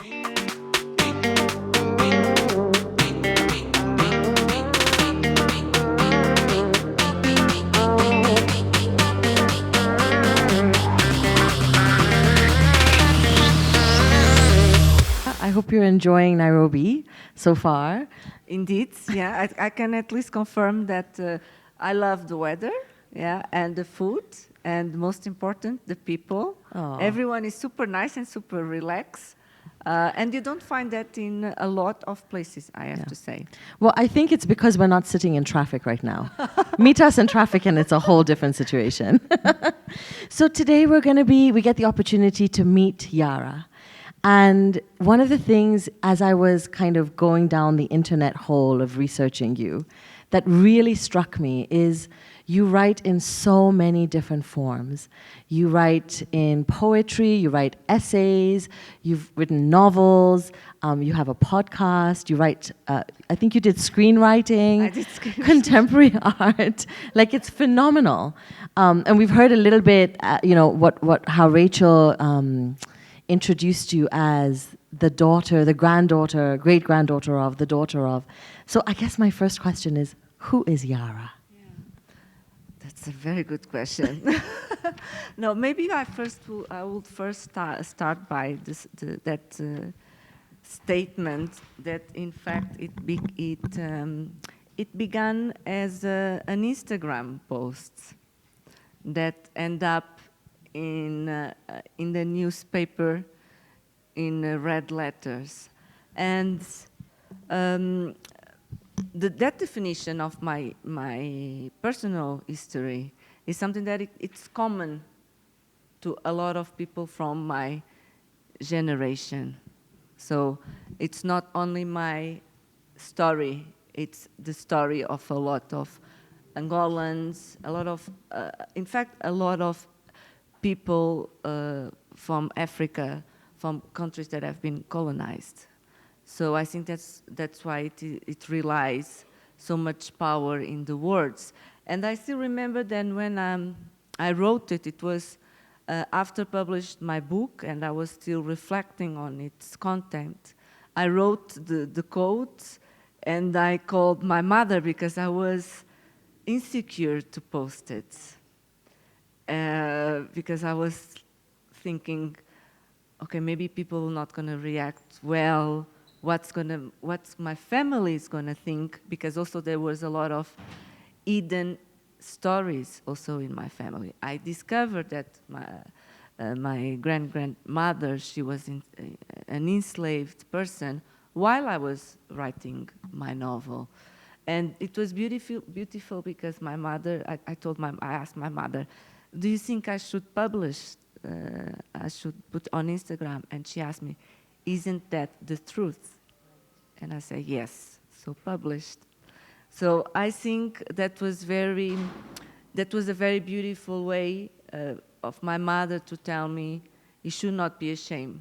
I hope you're enjoying Nairobi so far. Indeed, yeah, I can at least confirm that I love the weather, yeah, and the food, and most important, the people. Aw. Everyone is super nice and super relaxed, and you don't find that in a lot of places, I have to say. Well, I think it's because we're not sitting in traffic right now. Meet us in traffic and it's a whole different situation. So today we get the opportunity to meet Yara. And one of the things, as I was kind of going down the internet hole of researching you, that really struck me is you write in so many different forms. You write in poetry, you write essays, you've written novels, you have a podcast, you write, I think you did screenwriting, I did screenwriting. Contemporary art. Like, it's phenomenal. And we've heard a little bit, how Rachel introduced you as the daughter, the granddaughter, great-granddaughter of, the daughter of. So I guess my first question is, who is Yara? That's a very good question. No, maybe I would first start by that statement that in fact it began as an Instagram post that ended up in the newspaper in red letters, and that definition of my personal history is something that it's common to a lot of people from my generation. So it's not only my story, it's the story of a lot of Angolans, in fact, a lot of people from Africa, from countries that have been colonized. So I think that's why it relies so much power in the words. And I still remember then when I wrote it, it was after published my book, and I was still reflecting on its content. I wrote the quotes, and I called my mother because I was insecure to post it. Because I was thinking, okay, maybe people are not going to react well. What's my family is going to think? Because also there was a lot of hidden stories also in my family. I discovered that my grandmother, she was an enslaved person while I was writing my novel. And it was beautiful because my mother, I asked my mother, do you think I should publish, I should put on Instagram? And she asked me, isn't that the truth? And I say, yes, so published. So I think that was a very beautiful way of my mother to tell me, you should not be ashamed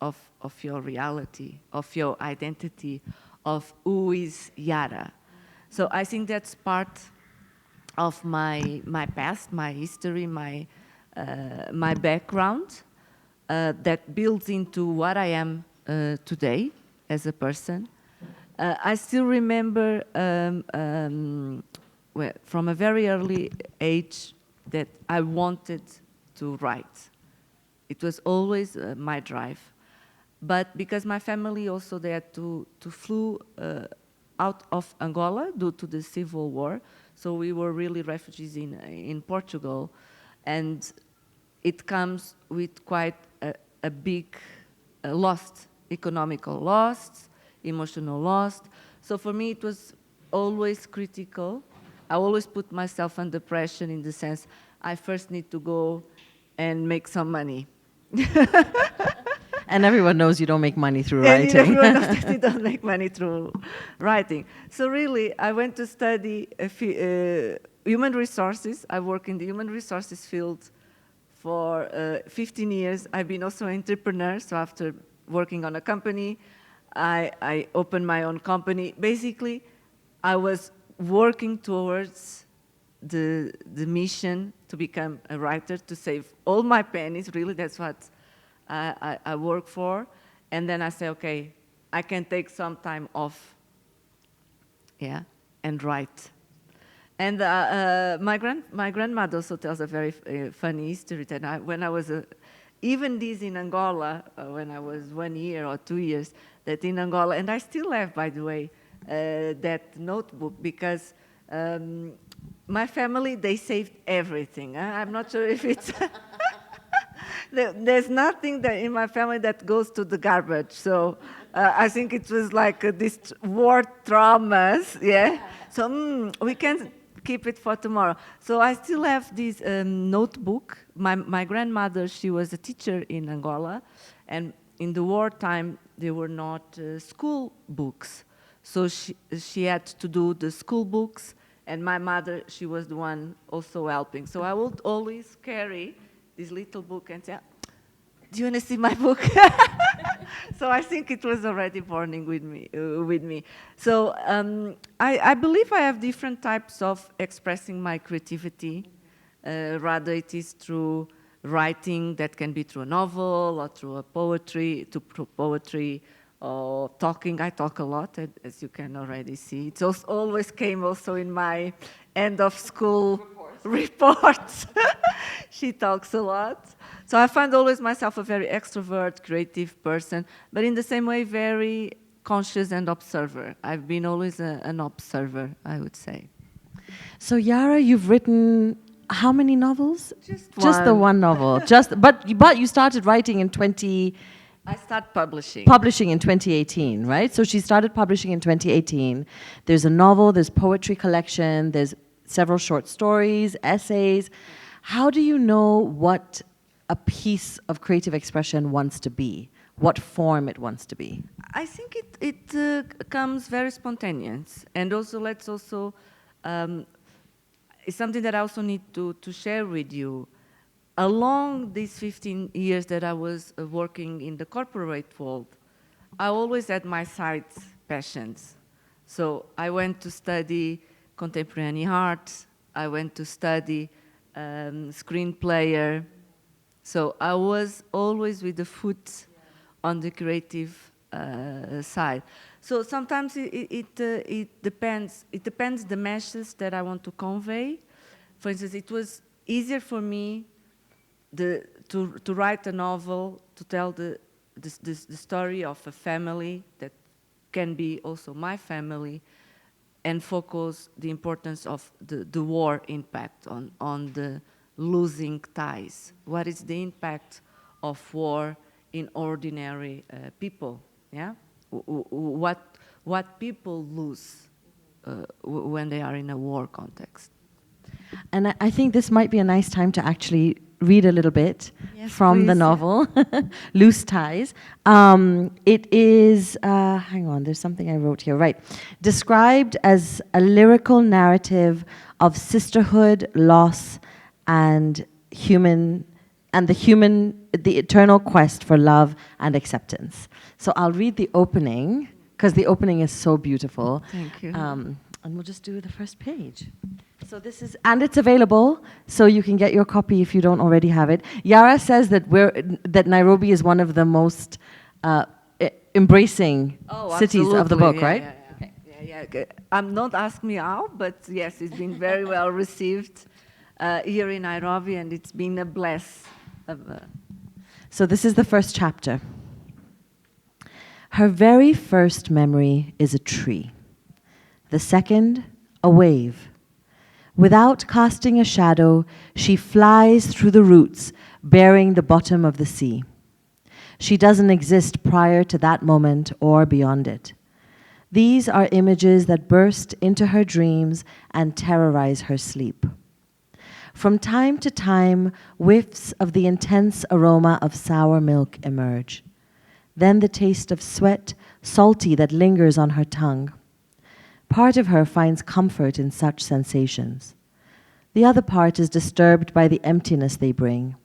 of your reality, of your identity, of who is Yara. So I think that's part of my past, my history, my background that builds into what I am today as a person. I still remember from a very early age that I wanted to write. It was always my drive. But because my family also they had to flew out of Angola due to the civil war, so we were really refugees in Portugal, and it comes with quite a big loss, economical loss, emotional loss. So for me, it was always critical. I always put myself under pressure in the sense I first need to go and make some money. And everyone knows you don't make money through And writing. everyone knows that you don't make money through writing. So really, I went to study human resources. I work in the human resources field for 15 years. I've been also an entrepreneur. So after working on a company, I opened my own company. Basically, I was working towards the mission to become a writer, to save all my pennies. Really, that's what I work for. And then I say, okay, I can take some time off, yeah, and write. And my grandmother also tells a very funny history that when I was, even this in Angola, when I was 1 year or 2 years, that in Angola, and I still have, by the way, that notebook, because my family, they saved everything. I'm not sure if it's... There's nothing that in my family that goes to the garbage. So I think it was like this war traumas, yeah? So we can keep it for tomorrow. So I still have this notebook. My grandmother, she was a teacher in Angola, and in the wartime, there were not school books. So she had to do the school books, and my mother, she was the one also helping. So I would always carry this little book and say, do you want to see my book? So I think it was already burning with me. So I believe I have different types of expressing my creativity. Rather it is through writing, that can be through a novel or through a poetry, or talking. I talk a lot, as you can already see. It always came also in my end of school reports. She talks a lot. So I find always myself a very extrovert, creative person, but in the same way, very conscious and observer. I've been always an observer, I would say. So Yara, you've written how many novels? Just the one novel. But you started writing in I started publishing. Publishing in 2018, right? So she started publishing in 2018. There's a novel, there's poetry collection, there's several short stories, essays. How do you know what a piece of creative expression wants to be? What form it wants to be? I think it comes very spontaneous. And also, it's something that I also need to share with you. Along these 15 years that I was working in the corporate world, I always had my side passions. So I went to study contemporary art. I went to study screenplayer. So I was always with the foot on the creative side. So sometimes it depends. It depends the message that I want to convey. For instance, it was easier for me to write a novel, to tell the story of a family that can be also my family, and focus the importance of the war impact on the losing ties. What is the impact of war in ordinary people? Yeah, what people lose when they are in a war context. And I think this might be a nice time to actually read a little bit from the novel, Loose Ties. It is, hang on, there's something I wrote here, right. Described as a lyrical narrative of sisterhood, loss, and the eternal quest for love and acceptance. So I'll read the opening, because the opening is so beautiful. Thank you. And we'll just do the first page. So this is, and it's available, so you can get your copy if you don't already have it. Yara says that Nairobi is one of the most embracing cities of the book, right? Not ask me how, but yes, it's been very well received here in Nairobi, and it's been a bless. So this is the first chapter. Her very first memory is a tree. The second, a wave. Without casting a shadow, she flies through the roots, bearing the bottom of the sea. She doesn't exist prior to that moment or beyond it. These are images that burst into her dreams and terrorize her sleep. From time to time, whiffs of the intense aroma of sour milk emerge. Then the taste of sweat, salty that lingers on her tongue. Part of her finds comfort in such sensations. The other part is disturbed by the emptiness they bring.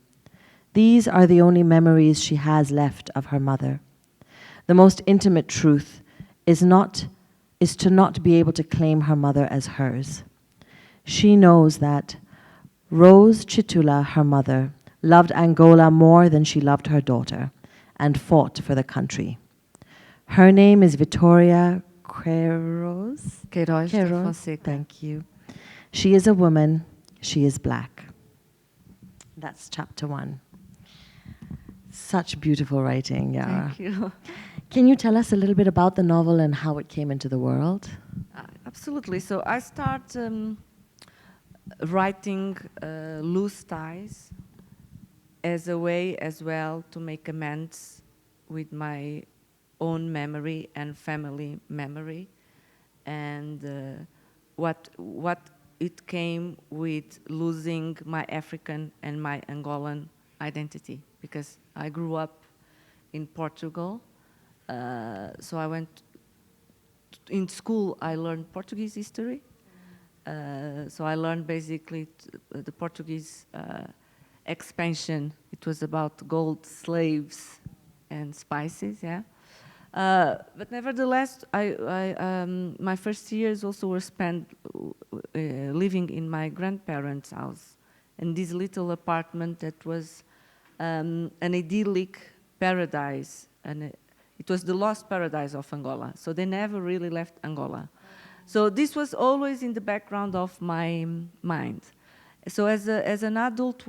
These are the only memories she has left of her mother. The most intimate truth is to not be able to claim her mother as hers. She knows that Rose Chitula, her mother, loved Angola more than she loved her daughter and fought for the country. Her name is Victoria Queiroz. Queiroz de Queiroz, Fonseca. thank you. She is a woman. She is black. That's chapter 1. Such beautiful writing, Yara. Thank you. Can you tell us a little bit about the novel and how it came into the world? Absolutely. So I start writing loose ties as a way as well to make amends with my own memory and family memory, and what it came with losing my African and my Angolan identity, because I grew up in Portugal. So I went in school. I learned Portuguese history. So I learned basically the Portuguese expansion. It was about gold, slaves, and spices. Yeah. But nevertheless, my first years also were spent living in my grandparents' house, in this little apartment that was an idyllic paradise, and it was the lost paradise of Angola. So they never really left Angola. So this was always in the background of my mind. So as an adult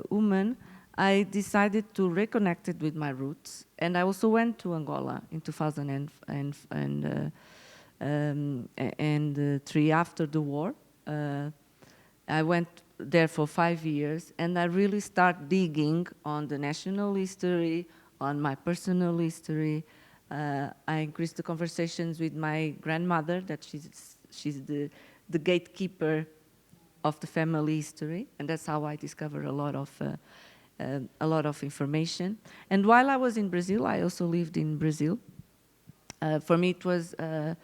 woman, I decided to reconnect it with my roots, and I also went to Angola in 2003 after the war. I went there for 5 years, and I really start digging on the national history, on my personal history. I increased the conversations with my grandmother, that she's the gatekeeper of the family history, and that's how I discovered a lot of information. And while I was in Brazil, I also lived in Brazil. For me, it was a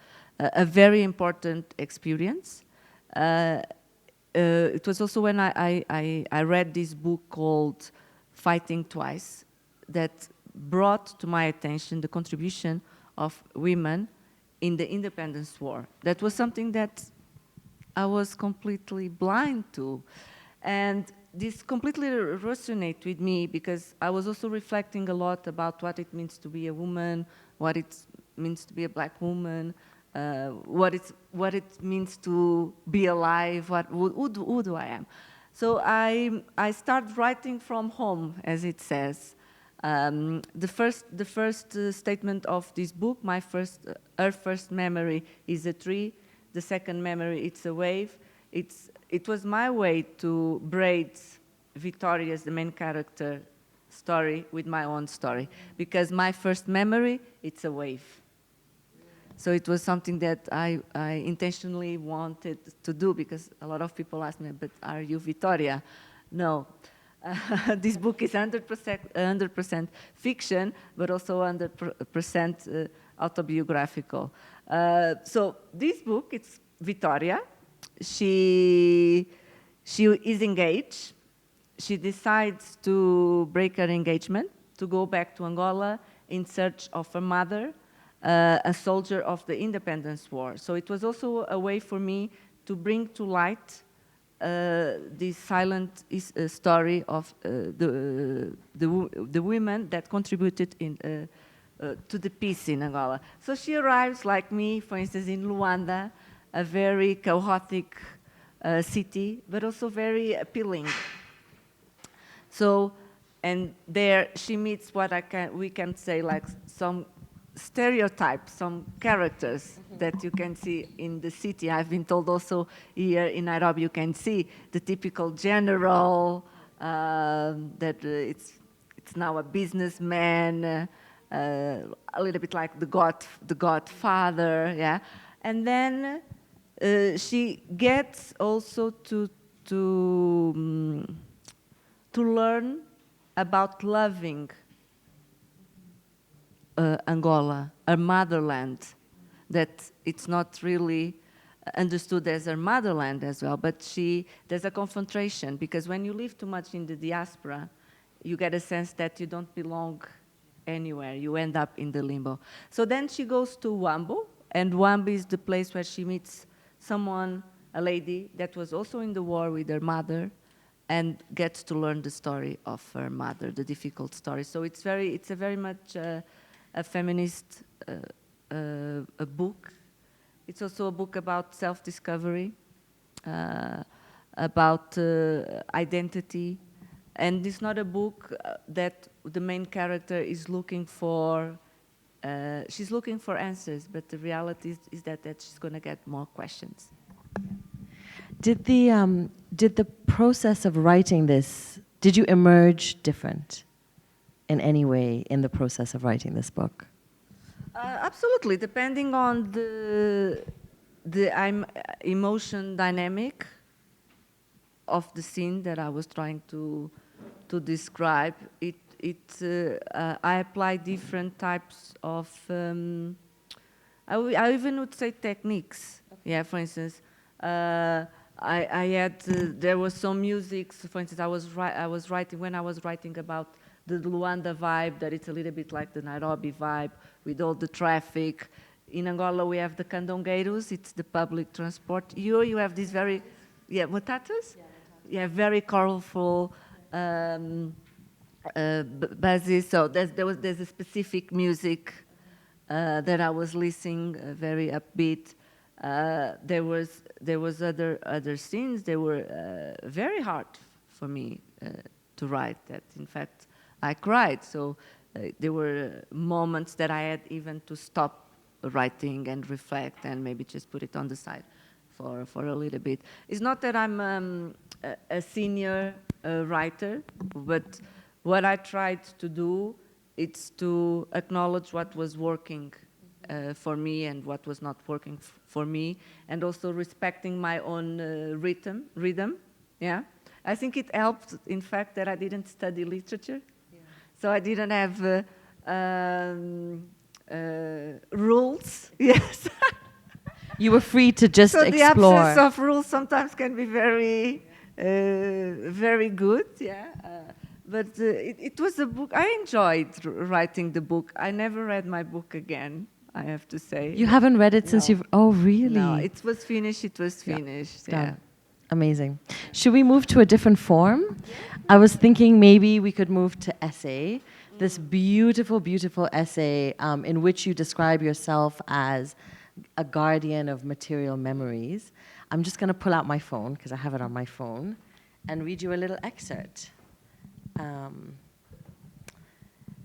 very important experience. It was also when I read this book called Fighting Twice, that brought to my attention the contribution of women in the independence war. That was something that I was completely blind to. And this completely resonated with me, because I was also reflecting a lot about what it means to be a woman, what it means to be a black woman, what it means to be alive, who do I am. So I started writing from home, as it says. The first statement of this book, her first memory is a tree. The second memory, it's a wave. It was my way to braid Victoria's, the main character, story with my own story, because my first memory, it's a wave. So it was something that I intentionally wanted to do, because a lot of people ask me, but are you Victoria? No. This book is 100% fiction, but also 100% autobiographical. So this book, it's Victoria. She is engaged. She decides to break her engagement, to go back to Angola in search of her mother, a soldier of the independence war. So it was also a way for me to bring to light this silent story of the women that contributed to the peace in Angola. So she arrives, like me, for instance, in Luanda, a very chaotic city, but also very appealing. So, and there she meets what we can say like some stereotypes, some characters that you can see in the city. I've been told also here in Nairobi you can see the typical general, that it's now a businessman, a little bit like the Godfather, yeah. And then she gets also to learn about loving Angola, her motherland, that it's not really understood as her motherland as well, but there's a confrontation, because when you live too much in the diaspora, you get a sense that you don't belong anywhere, you end up in the limbo. So then she goes to Wambo, and Wambo is the place where she meets someone, a lady that was also in the war with her mother, and gets to learn the story of her mother, the difficult story. So it's a very much a feminist a book. It's also a book about self-discovery, about identity, and it's not a book that the main character is looking for. She's looking for answers, but the reality is that she's going to get more questions. Did the process of writing this, did you emerge different in any way in the process of writing this book? Absolutely, depending on the emotion dynamic of the scene that I was trying to describe. I apply different types of I even would say techniques. Okay. Yeah, for instance, I had there was some music. So for instance, I was writing about the Luanda vibe, that it's a little bit like the Nairobi vibe with all the traffic. In Angola, we have the candongueiros, it's the public transport. You have these very, matatas? Yeah, very colorful bases. So there's a specific music that I was listening, very upbeat. There was other scenes. They were very hard for me to write. That in fact I cried. So there were moments that I had even to stop writing and reflect and maybe just put it on the side for a little bit. It's not that I'm a senior writer, but what I tried to do is to acknowledge what was working for me and what was not working for me, and also respecting my own rhythm. Yeah, I think it helped, in fact, that I didn't study literature, so I didn't have rules. Yes. You were free to just so explore. The absence of rules sometimes can be very, very good. Yeah. But it was a book. I enjoyed writing the book. I never read my book again, I have to say. You haven't read it since you've... Oh, really? No, it was finished. It was finished. Yeah. Done. Amazing. Should we move to a different form? I was thinking maybe we could move to essay. This beautiful, beautiful essay in which you describe yourself as a guardian of material memories. I'm just going to pull out my phone, because I have it on my phone, and read you a little excerpt.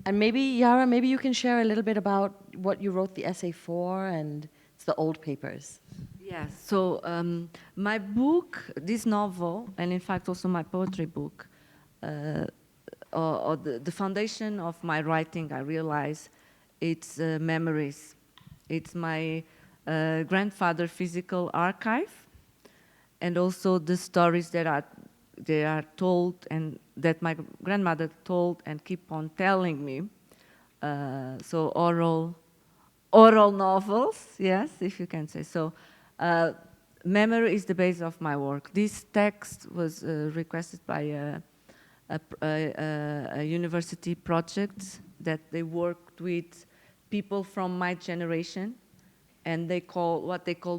And maybe, Yara, maybe you can share a little bit about what you wrote the essay for, and it's the old papers. Yes, so my book, this novel, and in fact also my poetry book, or the foundation of my writing, I realize, it's memories. It's my grandfather's physical archive, and also the stories that they are told and that my grandmother told and keep on telling me. So oral novels, yes, if you can say so. Memory is the base of my work. This text was requested by a university project that they worked with people from my generation, and they call what they call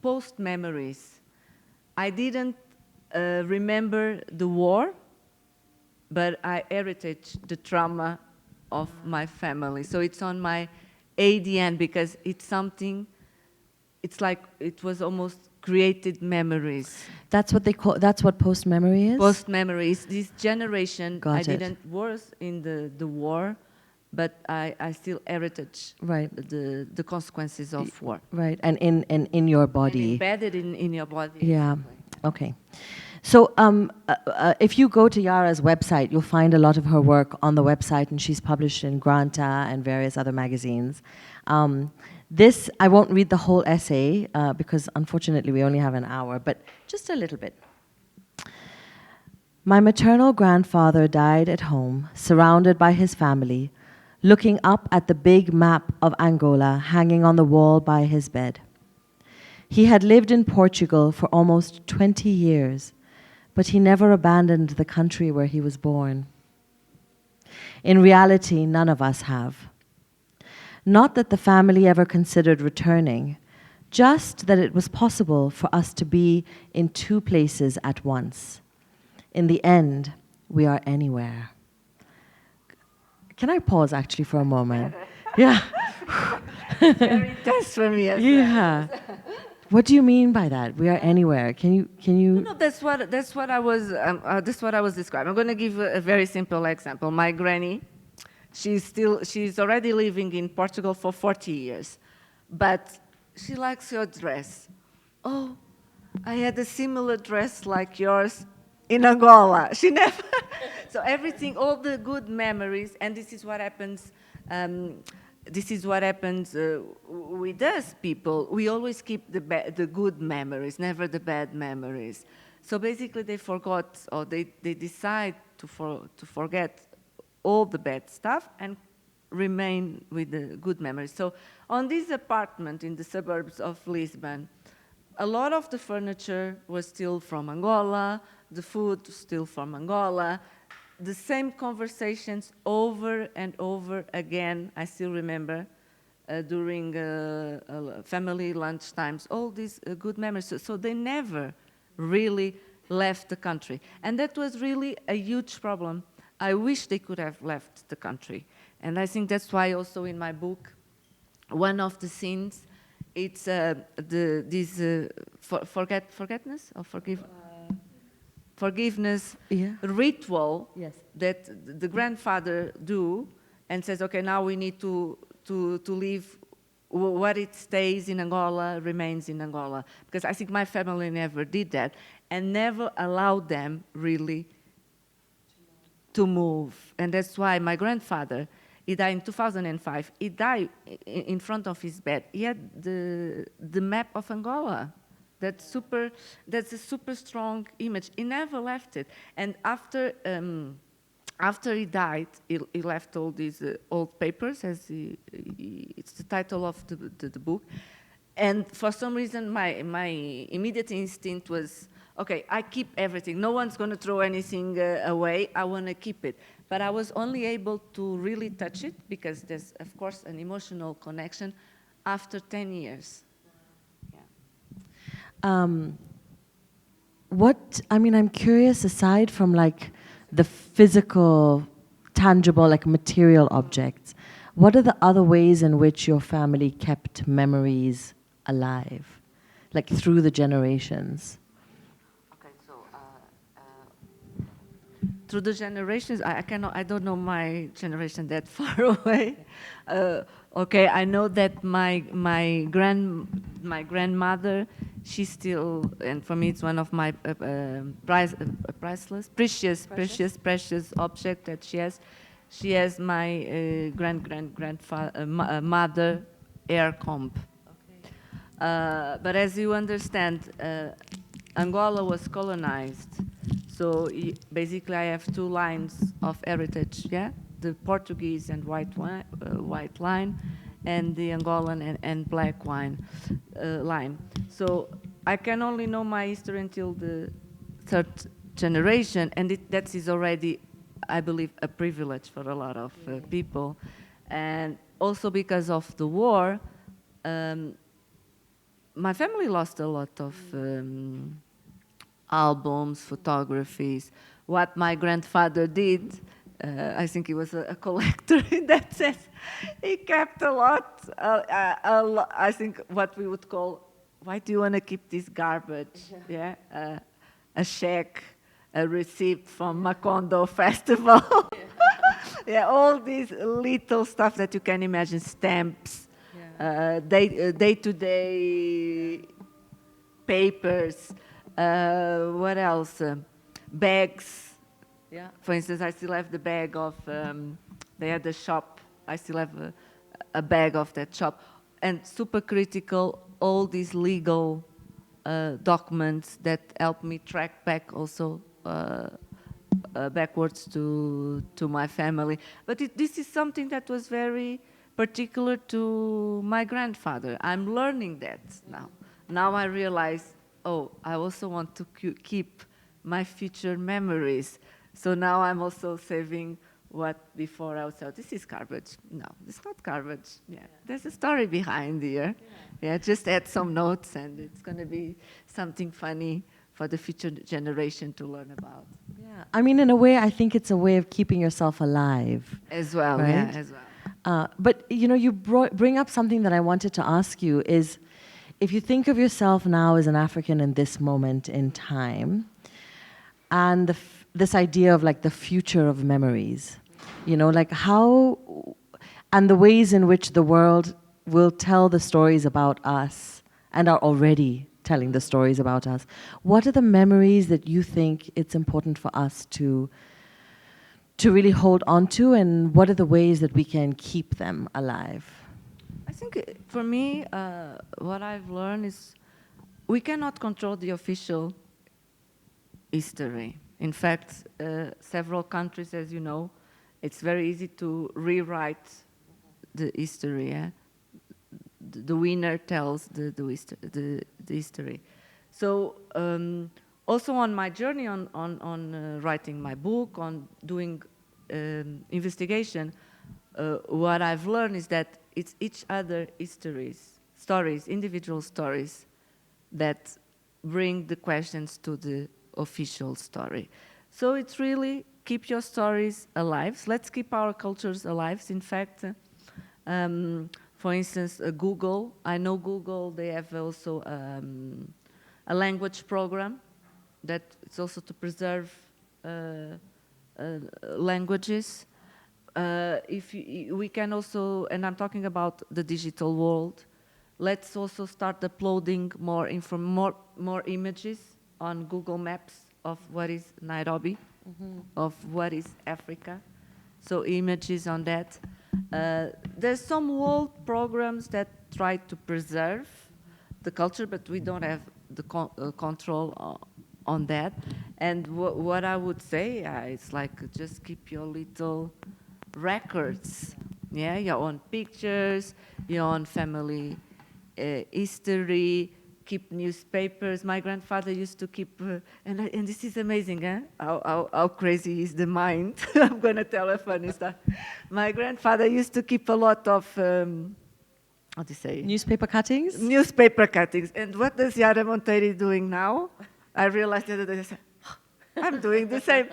post memories. I didn't remember the war, but I heritage the trauma of my family. So it's on my ADN, because it's something, it's like it was almost created memories. That's what they call, that's what post memory is? Post memories. This generation, Got I it. didn't was in the war, but I still heritage the consequences of war. Right, and in your body. And embedded in your body. Yeah, okay. So if you go to Yara's website, you'll find a lot of her work on the website, and she's published in Granta and various other magazines. This, I won't read the whole essay, because unfortunately we only have an hour, but just a little bit. My maternal grandfather died at home, surrounded by his family, looking up at the big map of Angola hanging on the wall by his bed. He had lived in Portugal for almost 20 years, but he never abandoned the country where he was born. In reality, none of us have. Not that the family ever considered returning, just that it was possible for us to be in two places at once. In the end, we are anywhere. Can I pause actually for a moment? Yeah. Very intense for me as well. Yeah. What do you mean by that? We are anywhere. Can you? No, that's what I was describing. I'm going to give a very simple example. My granny, she's already living in Portugal for 40 years, but she likes your dress. Oh, I had a similar dress like yours in Angola. She never. So everything, all the good memories, and this is what happens. This is what happens with us people. We always keep the good memories, never the bad memories. So basically, they forgot, or they decide to forget all the bad stuff and remain with the good memories. So on this apartment in the suburbs of Lisbon, a lot of the furniture was still from Angola, the food still from Angola, the same conversations over and over again. I still remember during family lunch times, all these good memories. So they never really left the country. And that was really a huge problem. I wish they could have left the country. And I think that's why also in my book, one of the scenes, it's forgetfulness or forgiveness ritual that the grandfather do and says, okay, now we need to leave. What it stays in Angola remains in Angola. Because I think my family never did that and never allowed them really to move. And that's why my grandfather, he died in 2005. He died in front of his bed. He had the map of Angola. That's a super strong image. He never left it. And after he died, he left all these old papers, as it's the title of the book. And for some reason, my immediate instinct was, okay, I keep everything. No one's going to throw anything away. I want to keep it. But I was only able to really touch it, because there's, of course, an emotional connection, after 10 years. I'm curious, aside from like the physical, tangible, like material objects, what are the other ways in which your family kept memories alive, like through the generations? Okay, so through the generations, I don't know my generation that far away. Okay, I know that my grandmother, she's still, and for me it's one of my priceless, precious object that she has. She has my grandfather mother hair comb. Okay. But as you understand, Angola was colonized, so basically I have two lines of heritage. Yeah. The Portuguese and white line, and the Angolan and black line. So I can only know my history until the third generation, and that is already, I believe, a privilege for a lot of people. And also because of the war, my family lost a lot of albums, photographies. What my grandfather did, I think he was a collector in that sense. He kept a lot, I think what we would call, why do you want to keep this garbage? Yeah, a check, a receipt from Macondo festival. Yeah, all these little stuff that you can imagine, stamps, day-to-day papers, what else? Bags. Yeah. For instance, I still have the bag of, they had a shop, I still have a bag of that shop. And super critical, all these legal documents that help me track back also backwards to my family. But this is something that was very particular to my grandfather. I'm learning that now. Now I realize, oh, I also want to keep my future memories. So now I'm also saving what before I would say, this is garbage. No, it's not garbage. Yeah, there's a story behind here. Yeah, just add some notes and it's going to be something funny for the future generation to learn about. Yeah, I mean, in a way, I think it's a way of keeping yourself alive. As well, right? yeah, as well. But you bring up something that I wanted to ask you is, if you think of yourself now as an African in this moment in time, and this idea of like the future of memories, like how, and the ways in which the world will tell the stories about us and are already telling the stories about us. What are the memories that you think it's important for us to really hold on to, and what are the ways that we can keep them alive? I think for me, what I've learned is we cannot control the official history. In fact, several countries, as you know, it's very easy to rewrite the history. Yeah? The winner tells the history. So also on my journey on writing my book, on doing investigation, what I've learned is that it's each other stories, individual stories, that bring the questions to the official story. So it's really keep your stories alive. So let's keep our cultures alive. In fact, for instance, Google, I know Google, they have also a language program that it's also to preserve languages. We can also, and I'm talking about the digital world, let's also start uploading more images on Google Maps of what is Nairobi, of what is Africa. So images on that. There's some world programs that try to preserve the culture, but we don't have the control on that. And what I would say, it's like just keep your little records, yeah, your own pictures, your own family history, keep newspapers. My grandfather used to keep, and this is amazing, eh? How crazy is the mind. I'm going to tell a funny story. My grandfather used to keep a lot of, how do you say? Newspaper cuttings? Newspaper cuttings. And what does Yara Monteiro doing now? I realized the other day, I said, I'm doing the same.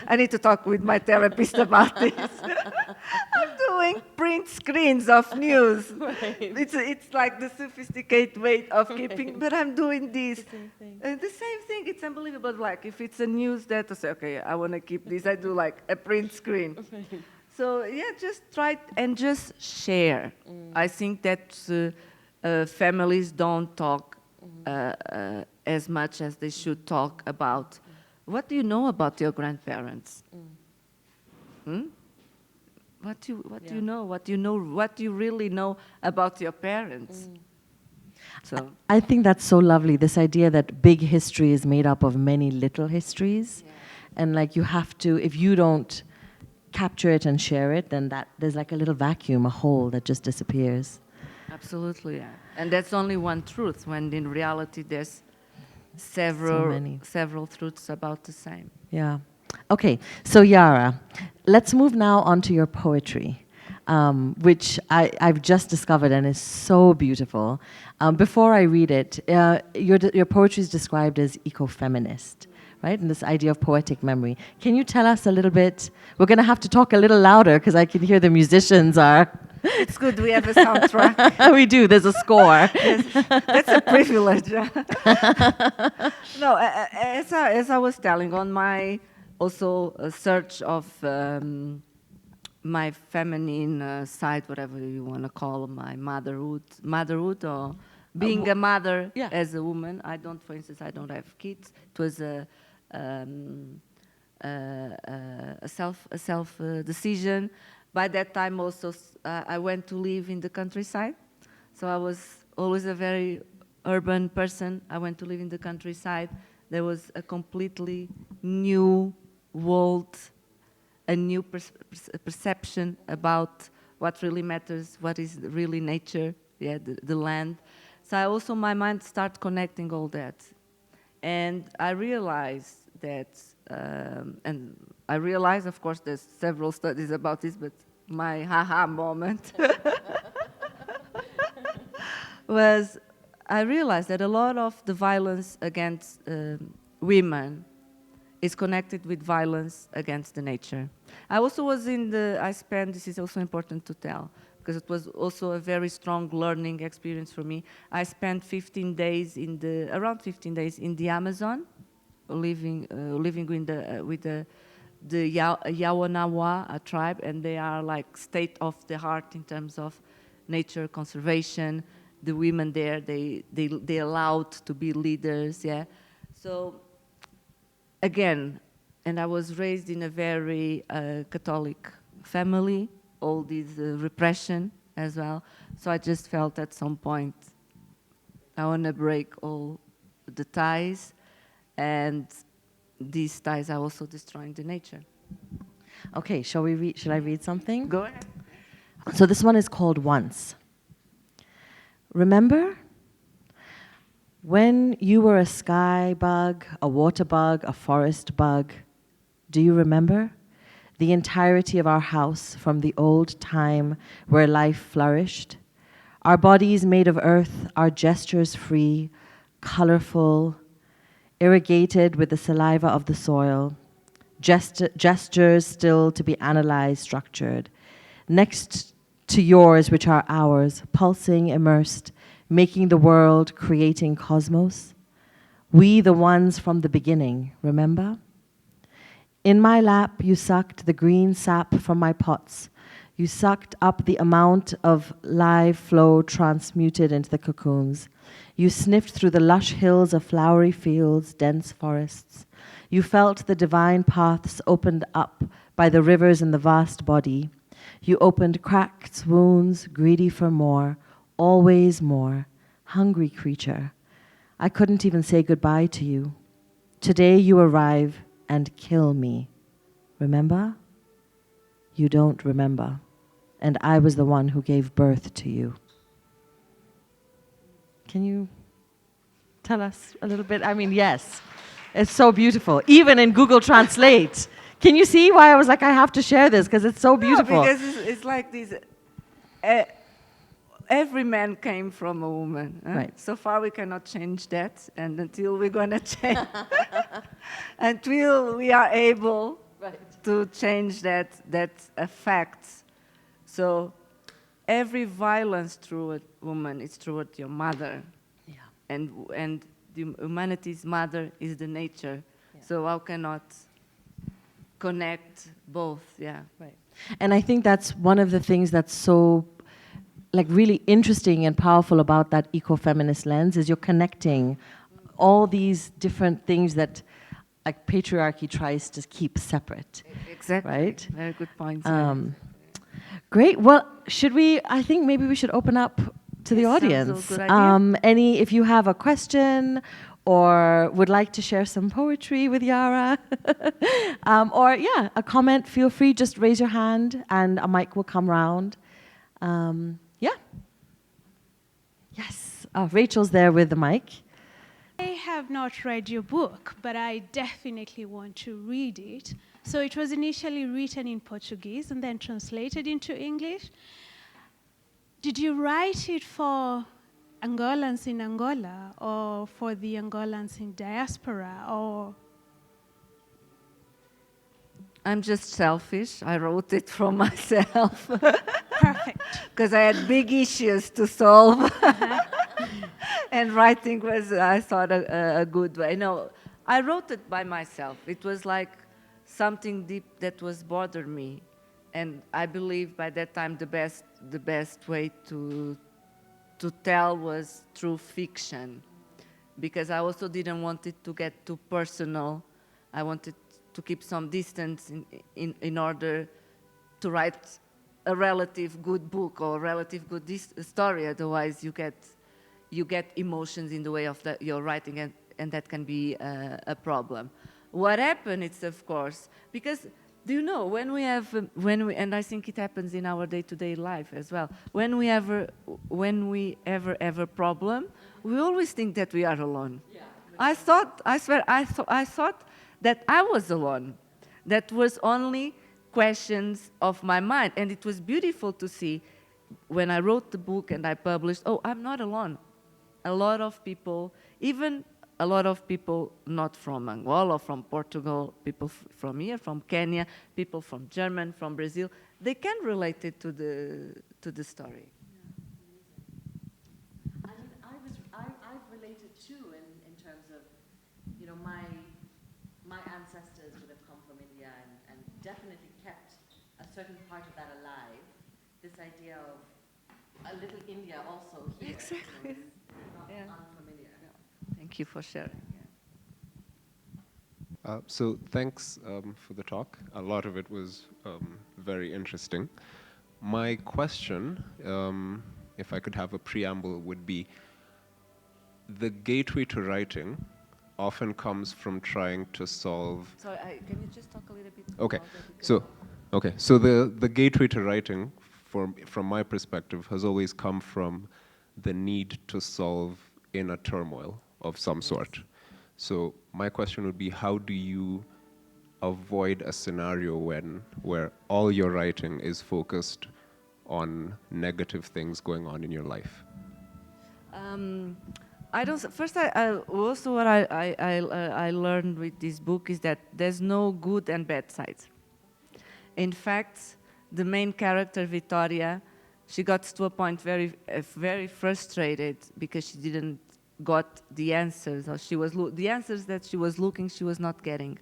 I need to talk with my therapist about this. I'm doing print screens of news. Right. It's like the sophisticated way of keeping, but I'm doing this. The same thing, it's unbelievable. Like if it's a news that I say, okay, I want to keep this, I do like a print screen. Right. So yeah, just try and just share. I think that families don't talk as much as they should talk about. What do you know about your grandparents? What do you know? What do you really know about your parents? So I think that's so lovely, this idea that big history is made up of many little histories. Yeah. And like you have to, if you don't capture it and share it, then there's like a little vacuum, a hole that just disappears. Absolutely, yeah. And that's only one truth, when in reality there's several truths about the same. Yeah. Okay, so Yara, let's move now on to your poetry, which I've just discovered and is so beautiful. Before I read it, your poetry is described as ecofeminist, right? And this idea of poetic memory. Can you tell us a little bit? We're going to have to talk a little louder because I can hear the musicians are... It's good, we have a soundtrack. We do, there's a score. Yes, that's a privilege. No, as I was telling, on my also search of my feminine side, whatever you want to call my motherhood or being a mother as a woman. For instance, I don't have kids. It was a self decision. By that time also, I went to live in the countryside. So I was always a very urban person. I went to live in the countryside. There was a completely new world, a new perception about what really matters, what is really nature, the land. So my mind started connecting all that. And I realized that, of course, there's several studies about this, but my ha-ha moment was I realized that a lot of the violence against women is connected with violence against the nature. I also was this is also important to tell, because it was also a very strong learning experience for me. I spent 15 days around 15 days in the Amazon, living with the Yawanawa tribe, and they are like state of the art in terms of nature conservation. The women there, they allowed to be leaders, yeah. So again, and I was raised in a very Catholic family, all this repression as well. So I just felt at some point I want to break all the ties, and these ties are also destroying the nature. Okay, should I read something? Go ahead. So this one is called Once. Remember when you were a sky bug, a water bug, a forest bug? Do you remember? The entirety of our house from the old time where life flourished. Our bodies made of earth, our gestures free, colorful, irrigated with the saliva of the soil. Gestures still to be analyzed, structured. Next to yours, which are ours, pulsing, immersed, making the world, creating cosmos. We, the ones from the beginning, remember? In my lap, you sucked the green sap from my pots. You sucked up the amount of live flow transmuted into the cocoons. You sniffed through the lush hills of flowery fields, dense forests. You felt the divine paths opened up by the rivers in the vast body. You opened cracks, wounds, greedy for more, always more, hungry creature. I couldn't even say goodbye to you. Today you arrive and kill me. Remember? You don't remember. And I was the one who gave birth to you. Can you tell us a little bit? I mean, yes. It's so beautiful. Even in Google Translate. Can you see why I was like, I have to share this? Because it's so beautiful. No, because it's like this. Every man came from a woman. Right. So far we cannot change that. And until we're going to change, until we are able to change that affects. So every violence toward a woman is toward your mother. Yeah. And the humanity's mother is the nature. Yeah. So how cannot connect both? Yeah. Right. And I think that's one of the things that's so really interesting and powerful about that ecofeminist lens is you're connecting all these different things that patriarchy tries to keep separate. Exactly. Right? Very good point. Great. Well, I think maybe we should open up to the audience. Sounds a good idea. If you have a question or would like to share some poetry with Yara, or a comment, feel free, just raise your hand and a mic will come round. Yes. Rachel's there with the mic. I have not read your book, but I definitely want to read it. So it was initially written in Portuguese and then translated into English. Did you write it for Angolans in Angola or for the Angolans in diaspora or? I'm just selfish. I wrote it for myself. Perfect. Because I had big issues to solve. And writing was, I thought, a good way. No, I wrote it by myself. It was like something deep that was bothering me. And I believe by that time the best way to tell was through fiction. Because I also didn't want it to get too personal. I wanted to keep some distance in order to write a relative good book or a relative good story. Otherwise, you get emotions in the way of your writing, and that can be a problem. What happened is, of course, because do you know and I think it happens in our day-to-day life as well. When we ever have a problem, we always think that we are alone. Yeah. I thought that I was alone. That was only questions of my mind. And it was beautiful to see when I wrote the book and I published, I'm not alone. A lot of people, even a lot of people not from Angola, from Portugal, people from here, from Kenya, people from Germany, from Brazil, they can relate it to the story. I mean, I've related too in terms of, you know, my ancestors would have come from India and definitely kept a certain part of that alive. This idea of a little India also here. Exactly. You know, is not unfamiliar. Thank you for sharing. So thanks for the talk. A lot of it was very interesting. My question, if I could have a preamble, would be the gateway to writing often comes from trying to solve. Sorry, can you just talk a little bit? Okay, louder, so the gateway to writing, from my perspective, has always come from the need to solve inner turmoil of some sort. So my question would be, how do you avoid a scenario where all your writing is focused on negative things going on in your life? I don't. First, also what I learned with this book is that there's no good and bad sides. In fact, the main character Victoria, she got to a point very frustrated because she didn't got the answers, or the answers that she was looking, she was not getting.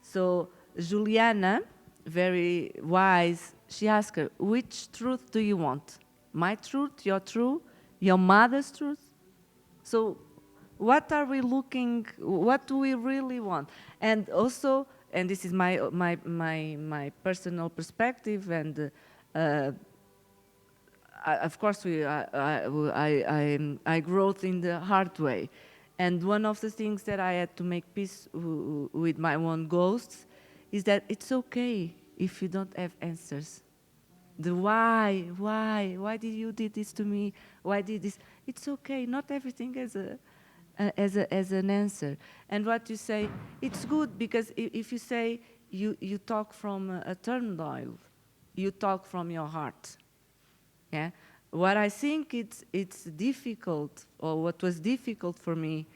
So Juliana, very wise, she asked her, which truth do you want? My truth, your mother's truth? So what are we looking, what do we really want? And also, and this is my personal perspective, and of course I grew up in the hard way. And one of the things that I had to make peace with my own ghosts is that it's okay if you don't have answers. The why did you did this to me? Why did this? It's okay. Not everything has an answer. And what you say, it's good, because if you say you talk from a turmoil, you talk from your heart. Yeah. What I think it's difficult, or what was difficult for me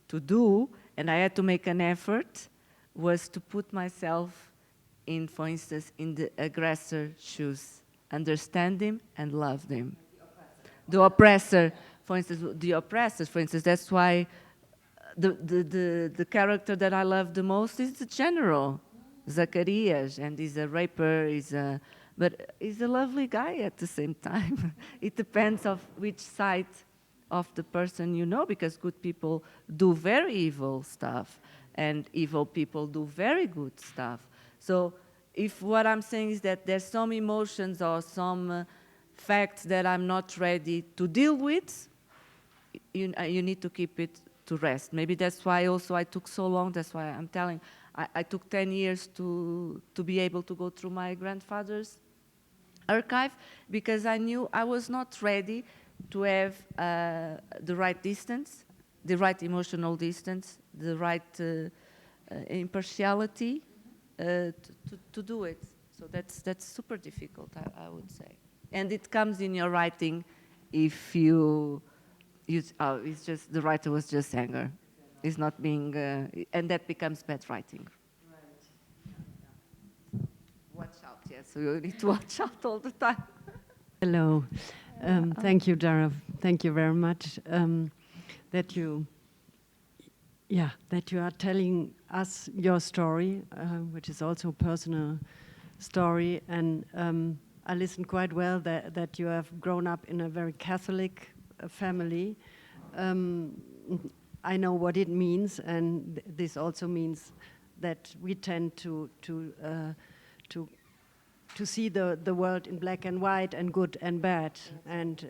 to do, and I had to make an effort, was to put myself in, for instance, in the aggressor shoes. Understand him and love them. The oppressor, for instance, the oppressors, for instance, that's why the character that I love the most is the general, Zacarias, and he's a raper, but he's a lovely guy at the same time. It depends of which side of the person you know, because good people do very evil stuff, and evil people do very good stuff. So if what I'm saying is that there's some emotions or some facts that I'm not ready to deal with, you need to keep it to rest. Maybe that's why also I took so long. That's why I'm telling. I took 10 years to be able to go through my grandfather's archive, because I knew I was not ready to have the right distance, the right emotional distance, the right impartiality to do it. So that's super difficult, I would say. And it comes in your writing if it's just, the writer was just anger. It's not being, and that becomes bad writing. Watch out, yes, so you need to watch out all the time. Hello. Thank you, Yara. Thank you very much that you are telling us your story, which is also a personal story. And I listened quite well that you have grown up in a very Catholic family. I know what it means, and this also means that we tend to see the world in black and white and good and bad, and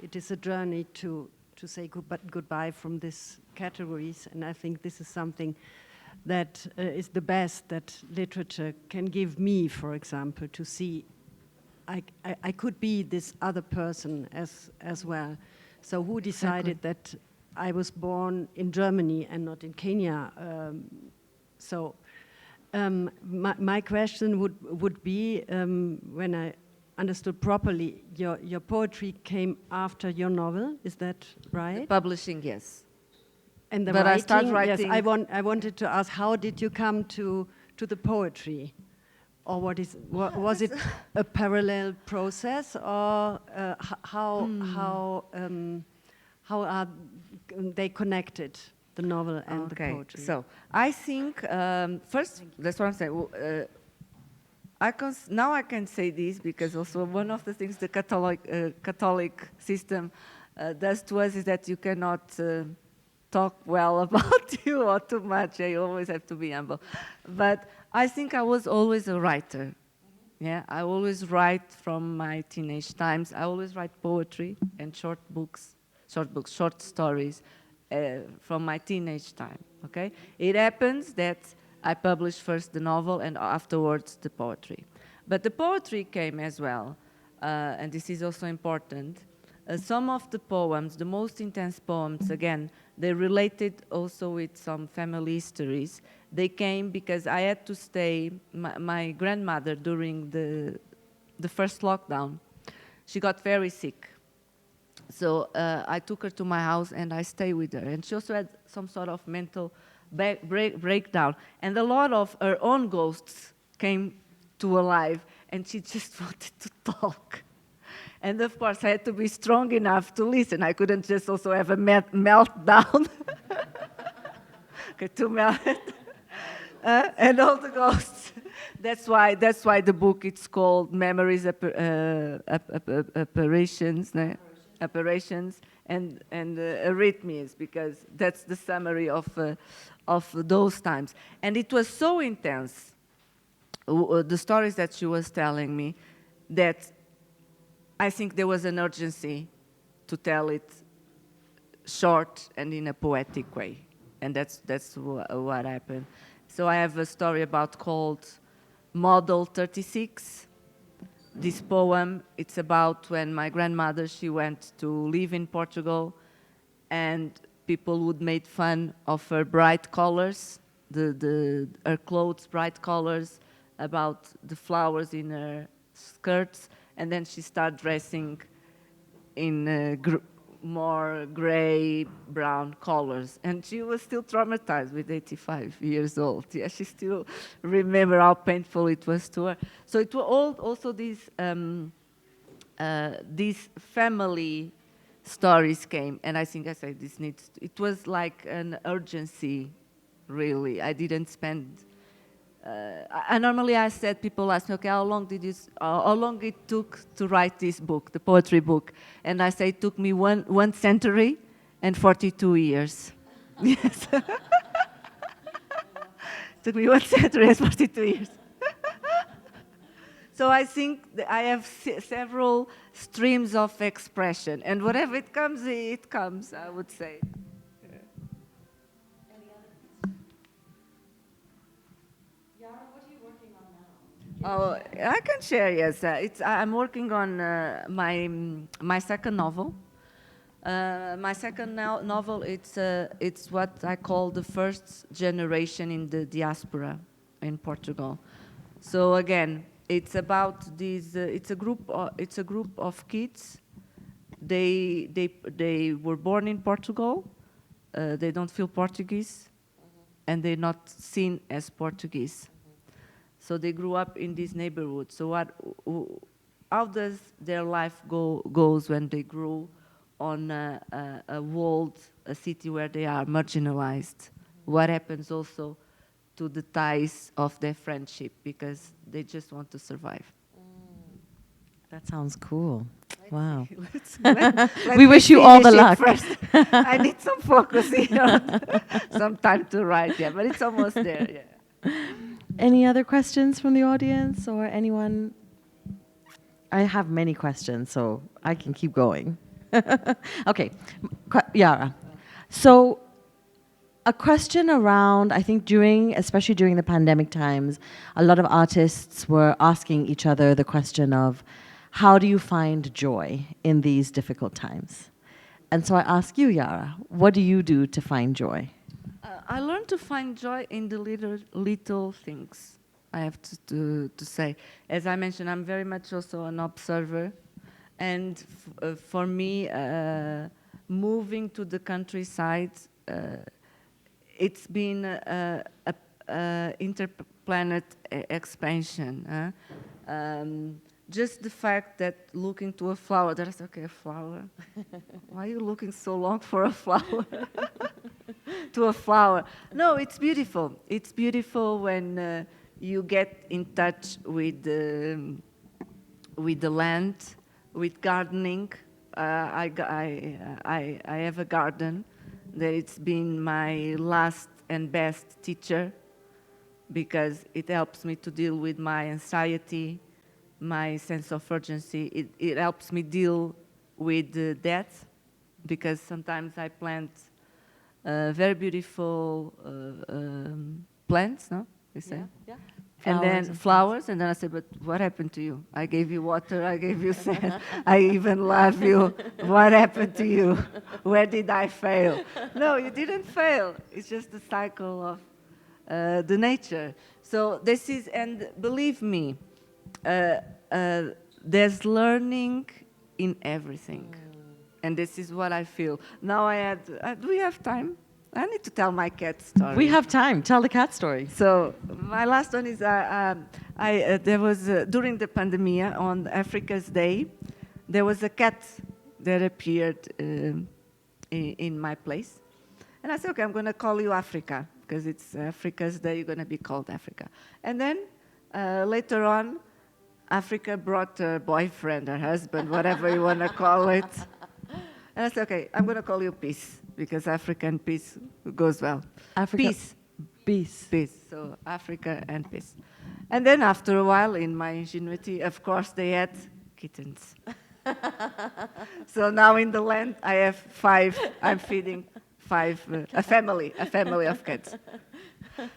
it is a journey to say goodbye from these categories. And I think this is something that is the best that literature can give me, for example, to see I could be this other person as well. So who decided that I was born in Germany and not in Kenya? My question would be, when I understood properly, your poetry came after your novel, is that right? The publishing, yes. And the But I start writing, yes, writing- I wanted to ask, how did you come to the poetry? Or was it a parallel process, or how are they connected, the novel and the poetry? So I think first, that's what I'm saying. Now I can say this because also one of the things the Catholic system does to us is that you cannot talk well about you or too much. You always have to be humble. But I think I was always a writer. Yeah, I always write from my teenage times. I always write poetry and short stories from my teenage time. Okay, it happens that I published first the novel and afterwards the poetry. But the poetry came as well, and this is also important. Some of the poems, the most intense poems, again, they related also with some family histories. They came because I had to stay, my grandmother during the first lockdown, she got very sick. So I took her to my house and I stayed with her. And she also had some sort of mental breakdown. And a lot of her own ghosts came to alive, and she just wanted to talk. And of course, I had to be strong enough to listen. I couldn't just also have a meltdown. Okay, to melt. And all the ghosts. That's why the book, it's called Memories, Apparitions, and Arrhythmias, because that's the summary of those times. And it was so intense, the stories that she was telling me, that I think there was an urgency to tell it short and in a poetic way. And that's what happened. So I have a story called Model 36. This poem, it's about when my grandmother, she went to live in Portugal, and people would make fun of her bright colors, her clothes, bright colors, about the flowers in her skirts, and then she started dressing in more gray, brown colors. And she was still traumatized with 85 years old. Yeah, she still remember how painful it was to her. So it was also these family stories came, and I think I said this needs. It was like an urgency, really. I didn't spend. Normally I said, people ask me, okay, how long it took to write this book, the poetry book? And I say it took me one century and 42 years. Yes. It took me 1 century and 42 years. So I think I have several streams of expression, and whatever it comes, I would say. Oh, I can share, yes. I'm working on my second novel. My second novel, it's what I call the first generation in the diaspora in Portugal. So again, it's about these. It's a group of kids. They were born in Portugal. They don't feel Portuguese, and they're not seen as Portuguese. So they grew up in this neighborhood. So how does their life goes when they grew on a city where they are marginalized? What happens also to the ties of their friendship, because they just want to survive? That sounds cool. Wow. Let We me wish you all the finish it luck. first. I need some focus here, some time to write, yeah, but it's almost there, yeah. Any other questions from the audience or anyone? I have many questions, so I can keep going. Okay, Yara. So a question around, I think especially during the pandemic times, a lot of artists were asking each other the question of, how do you find joy in these difficult times? And so I ask you, Yara, what do you do to find joy? I learned to find joy in the little things, I have to say. As I mentioned, I'm very much also an observer. And for me, moving to the countryside, it's been a interplanet expansion. Just the fact that looking to a flower, there's okay, a flower. Why are you looking so long for a flower? To a flower. No, it's beautiful. It's beautiful when you get in touch with the land, with gardening. I have a garden that it's been my last and best teacher because it helps me to deal with my anxiety, my sense of urgency. It helps me deal with death because sometimes I plant very beautiful plants, no? We say? Yeah. And then flowers, and then I said, but what happened to you? I gave you water, I gave you sand, I even love you. What happened to you? Where did I fail? No, you didn't fail. It's just the cycle of the nature. So this is, and believe me, there's learning in everything. And this is what I feel. Now do we have time? I need to tell my cat story. We have time. Tell the cat story. So my last one is there was during the pandemic on Africa's Day, there was a cat that appeared in my place, and I said, okay, I'm going to call you Africa because it's Africa's Day. You're going to be called Africa. And then later on, Africa brought her boyfriend, her husband, whatever you want to call it. And I said, okay, I'm going to call you Peace, because African peace goes well. Africa. Peace. Peace. Peace. So Africa and peace. And then after a while, in my ingenuity, of course, they had kittens. So now in the land, I have 5. I'm feeding 5, a family of cats.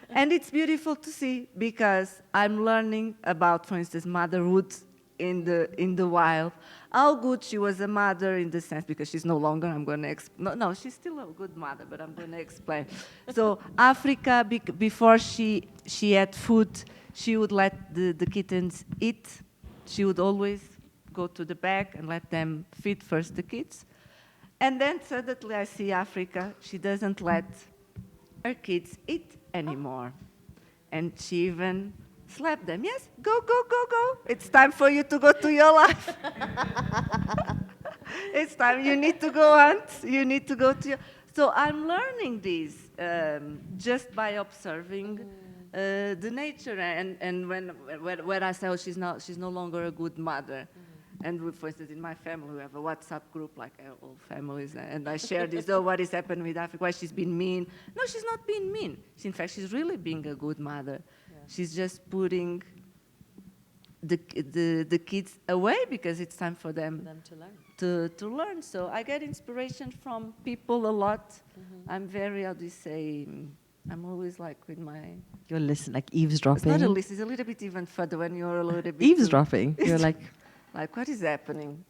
And it's beautiful to see because I'm learning about, for instance, motherhood in the wild. How good she was a mother in the sense, because she's no longer, I'm going to explain. No, she's still a good mother, but I'm going to explain. So Africa, before she had food, she would let the kittens eat. She would always go to the back and let them feed first the kids. And then suddenly I see Africa, she doesn't let her kids eat anymore. And she even slap them. Yes, go, go, go, go. It's time for you to go to your life. It's time. You need to go hunt. You need to go to your... So I'm learning this just by observing the nature. And when I say, oh, she's no longer a good mother. And for instance, in my family, we have a WhatsApp group, like all families, and I share this, oh, what is happening with Africa, why she's been mean. No, she's not being mean. In fact, she's really being a good mother. Yeah. She's just putting the kids away because it's time for them to learn. So I get inspiration from people a lot. Mm-hmm. I'm very, how do you say, I'm always like with my... You're listening, like eavesdropping. It's not a list, it's a little bit even further when you're a little bit... Eavesdropping? You're like... Like, what is happening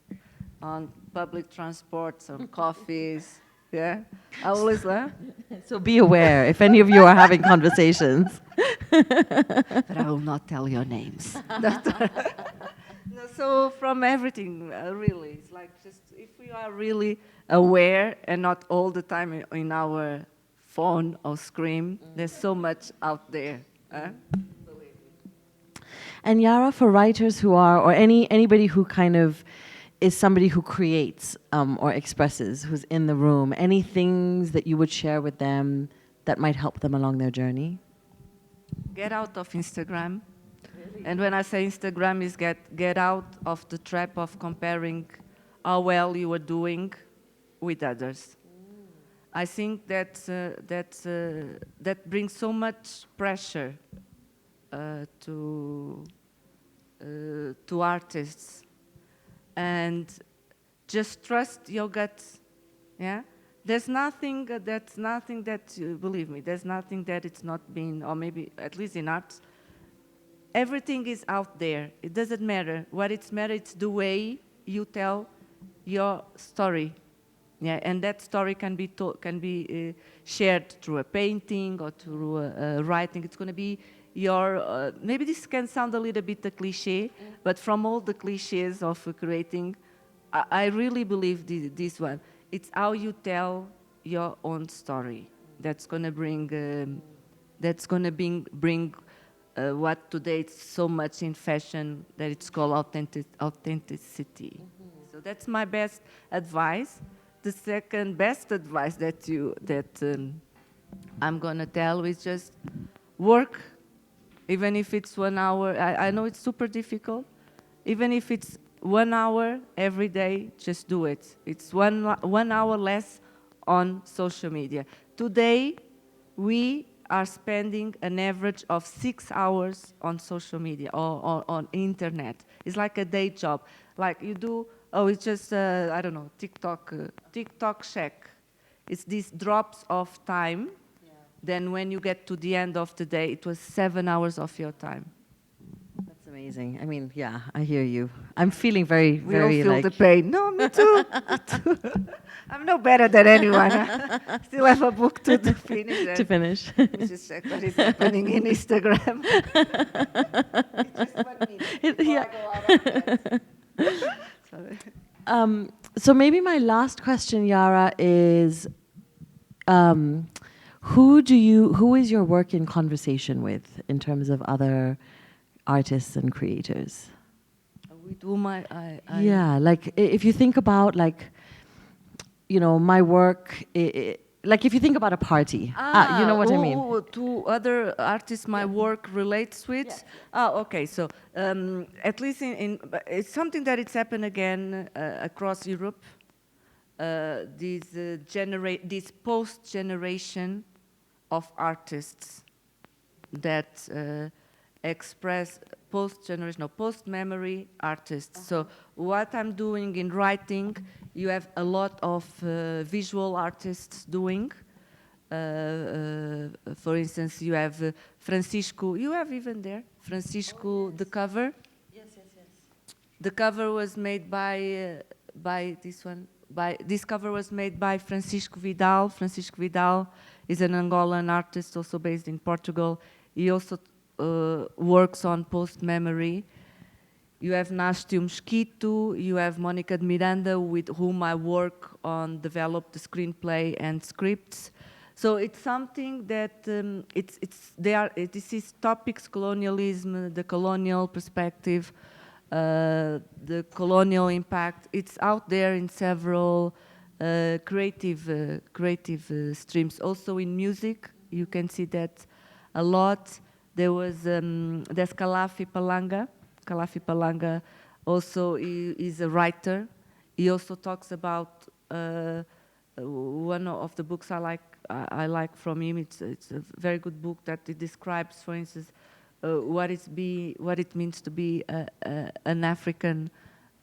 on public transports, on coffees, yeah? I always learn. So be aware if any of you are having conversations. But I will not tell your names. No, so from everything, really, it's like just if we are really aware and not all the time in our phone or screen, there's so much out there. And Yara, for writers who are, or anybody who kind of is somebody who creates or expresses, who's in the room, any things that you would share with them that might help them along their journey? Get out of Instagram. Really? And when I say Instagram, is get out of the trap of comparing how well you are doing with others. I think that brings so much pressure to artists, and just trust your gut. Yeah, there's nothing that believe me. There's nothing that it's not been, or maybe at least in art, everything is out there. It doesn't matter what it's matter. It's the way you tell your story. Yeah, and that story can be shared through a painting or through a writing. It's going to be your, maybe this can sound a little bit a cliche, but from all the cliches of creating, I really believe this one. It's how you tell your own story. that's gonna bring what today it's so much in fashion that it's called authenticity. So that's my best advice. The second best advice that I'm gonna tell is just work, even if it's 1 hour. I know it's super difficult. Even if it's 1 hour every day, just do it. It's 1 hour less on social media. Today, we are spending an average of 6 hours on social media or on internet. It's like a day job. Like you do, it's just, I don't know, TikTok check. It's these drops of time. Yeah. Then when you get to the end of the day, it was 7 hours of your time. That's amazing. I mean, yeah, I hear you. I'm feeling very, We very all feel like... the pain. No, me too. Me too. I'm no better than anyone. I still have a book to finish. to finish. Let's just check what is happening in Instagram. It's just 1 minute before I go out of bed. Sorry. So maybe my last question, Yara, is who is your work in conversation with in terms of other artists and creators? With whom Yeah, like if you think about like, you know, my work, like if you think about a party, you know what I mean? To other artists my work relates with? Yeah. Okay, so at least it's something that it's happened again across Europe. This post-generation of artists that express post-memory artists. So what I'm doing in writing, you have a lot of visual artists doing. For instance, you have Francisco, you have even there, Francisco, the cover. Yes. The cover was made by this one. This cover was made by Francisco Vidal. Francisco Vidal is an Angolan artist, also based in Portugal. He also works on post-memory. You have Nástio Mosquito, you have Mónica de Miranda, with whom I work on develop the screenplay and scripts. So it's something that this is topics, colonialism, the colonial perspective, the colonial impact. It's out there in several creative streams. Also in music, you can see that a lot. There's Kalafi Palanga. Kalafi Palanga also is a writer. He also talks about one of the books I like from him. It's a very good book that it describes, for instance, what it means to be an African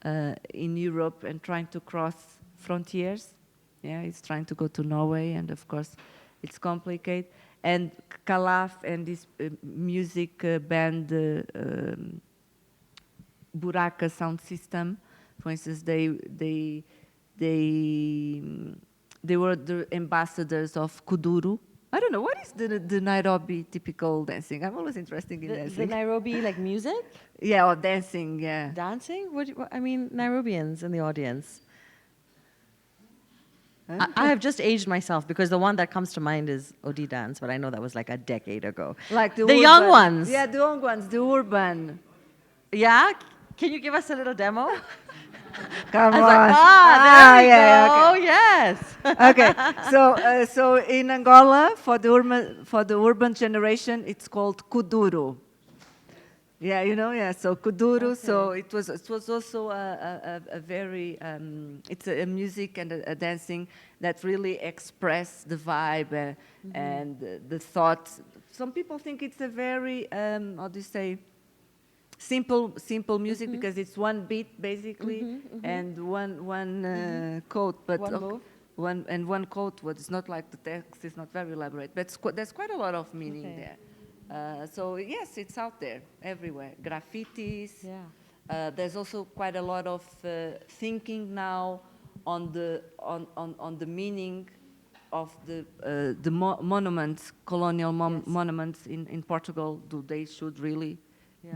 in Europe and trying to cross frontiers. Yeah, he's trying to go to Norway, and of course, it's complicated. And Kalaf and this music band, Buraka sound system, for instance, they were the ambassadors of Kuduru. I don't know, what is the Nairobi typical dancing? I'm always interested in dancing. The Nairobi, like music? Yeah, or dancing, yeah. Dancing? I mean, Nairobians in the audience. I have just aged myself because the one that comes to mind is Odi dance, but I know that was like a decade ago. Like the young ones. Yeah, the young ones, the urban. Yeah? Can you give us a little demo? Come on. Like, there we go. Okay. Yes. Okay. So in Angola, for the urban generation, it's called Kuduru. Yeah, you know, yeah. So Kuduru. Okay. So it was also a very it's a music and a dancing that really express the vibe and the thoughts. Some people think it's a very how do you say, simple music because it's one beat basically and one quote, but one quote. But it's not like the text is not very elaborate, but there's quite a lot of meaning there. So yes, it's out there everywhere. Graffitis. Yeah. There's also quite a lot of thinking now on the meaning of the monuments, colonial monuments in Portugal. They should really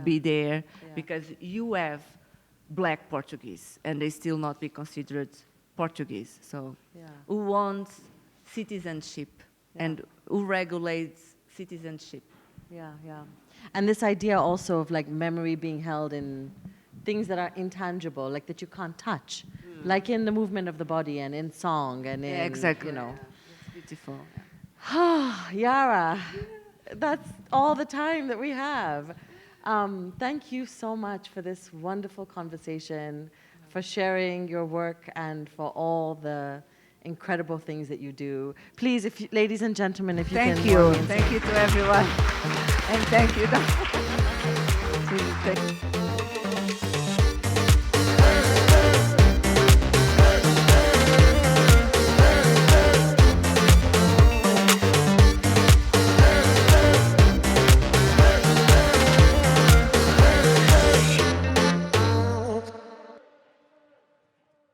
be there because you have black Portuguese and they still not be considered Portuguese. So who wants citizenship and who regulates citizenship. Yeah, yeah. And this idea also of like memory being held in things that are intangible, like that you can't touch, like in the movement of the body and in song and in, Yeah, exactly. you know. It's beautiful. Yara, that's all the time that we have. Thank you so much for this wonderful conversation, for sharing your work, and for all the incredible things that you do. Please, if you, ladies and gentlemen, if you can... Thank you. Thank you to everyone. And thank you.